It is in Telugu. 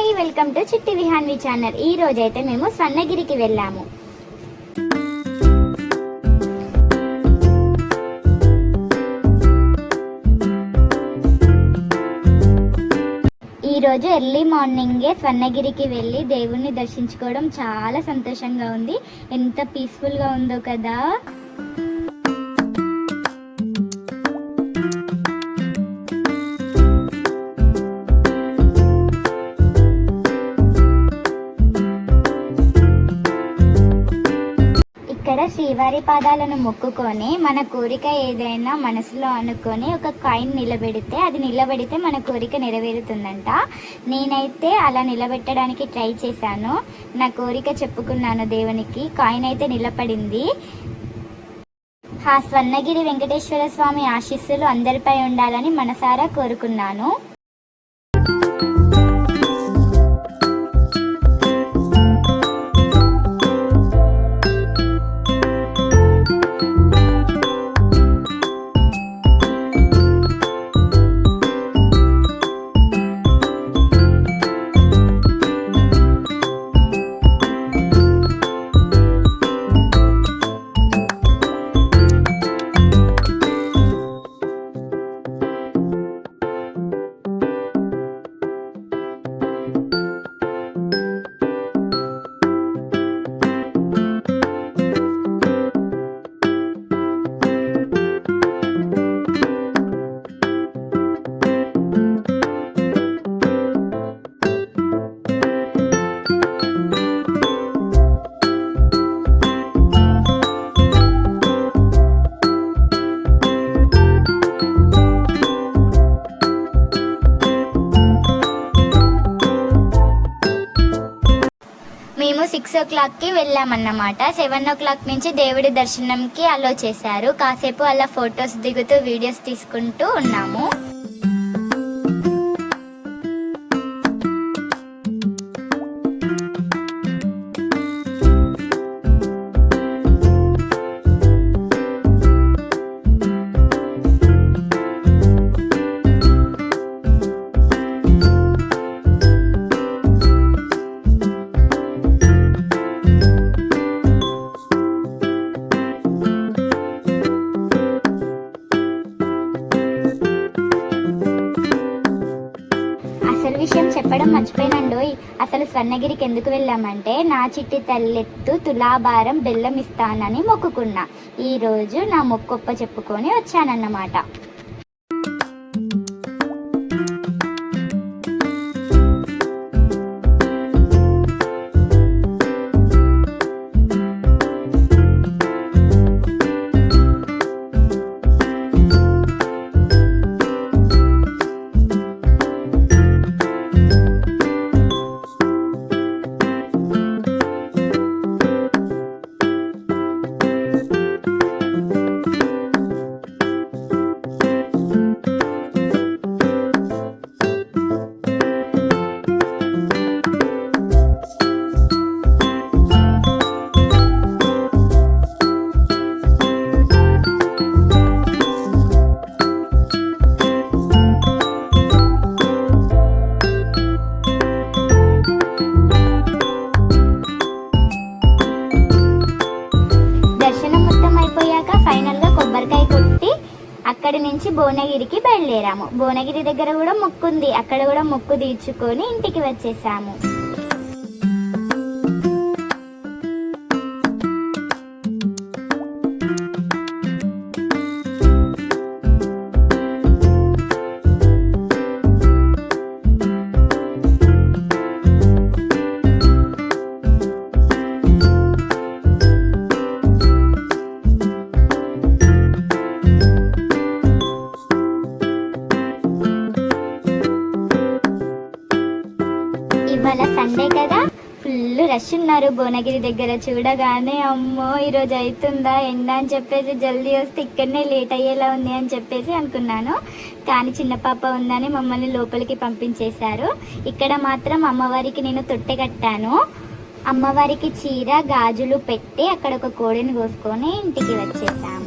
హాయ్, వెల్కమ్ టు చిట్టి విహాన్వి ఛానల్. ఈ రోజు అయితే మేము స్వర్ణగిరికి వెళ్ళాము. ఈ రోజు ఎర్లీ మార్నింగే స్వర్ణగిరికి వెళ్ళి దేవుణ్ణి దర్శించుకోవడం చాలా సంతోషంగా ఉంది. ఎంత పీస్ఫుల్గా ఉందో కదా. ఇక్కడ శ్రీవారి పాదాలను మొక్కుకొని మన కోరిక ఏదైనా మనసులో అనుకొని ఒక కాయిన్ నిలబెడితే మన కోరిక నెరవేరుతుందంట. నేనైతే అలా నిలబెట్టడానికి ట్రై చేశాను. నా కోరిక చెప్పుకున్నాను దేవునికి. కాయిన్ అయితే నిలబడింది. ఆ స్వర్ణగిరి వెంకటేశ్వర స్వామి ఆశీస్సులు అందరిపై ఉండాలని మనసారా కోరుకున్నాను. మేము 6 o'clockకి వెళ్ళామన్నమాట. 7 o'clock నుంచి దేవుడి దర్శనంకి అలో చేశారు. కాసేపు అలా ఫొటోస్ దిగుతూ వీడియోస్ తీసుకుంటూ ఉన్నాము. విషయం చెప్పడం మర్చిపోయినండోయ్. అసలు స్వర్ణగిరికి ఎందుకు వెళ్ళామంటే నా చిట్టి తల్లెత్తు తులాభారం బెల్లం ఇస్తానని మొక్కుకున్నా. ఈ రోజు నా మొక్కొప్ప చెప్పుకొని వచ్చానన్నమాట. ఫైనల్ గా కొబ్బరికాయ కొట్టి అక్కడి నుంచి భువనగిరికి బయలుదేరాము. భువనగిరి దగ్గర కూడా మొక్కుంది. అక్కడ కూడా మొక్కు తీర్చుకొని ఇంటికి వచ్చేసాము. ఇవాళ సండే కదా, ఫుల్ రష్ ఉన్నారు భువనగిరి దగ్గర. చూడగానే అమ్మో ఈరోజు అవుతుందా ఎండ అని చెప్పేసి జల్దీ వస్తే ఇక్కడనే లేట్ అయ్యేలా ఉంది అని చెప్పేసి అనుకున్నాను. కానీ చిన్న పాప ఉందని మమ్మల్ని లోపలికి పంపించేశారు. ఇక్కడ మాత్రం అమ్మవారికి నేను తొట్టె కట్టాను. అమ్మవారికి చీర గాజులు పెట్టి అక్కడ ఒక కోడిని కోసుకొని ఇంటికి వచ్చేసాము.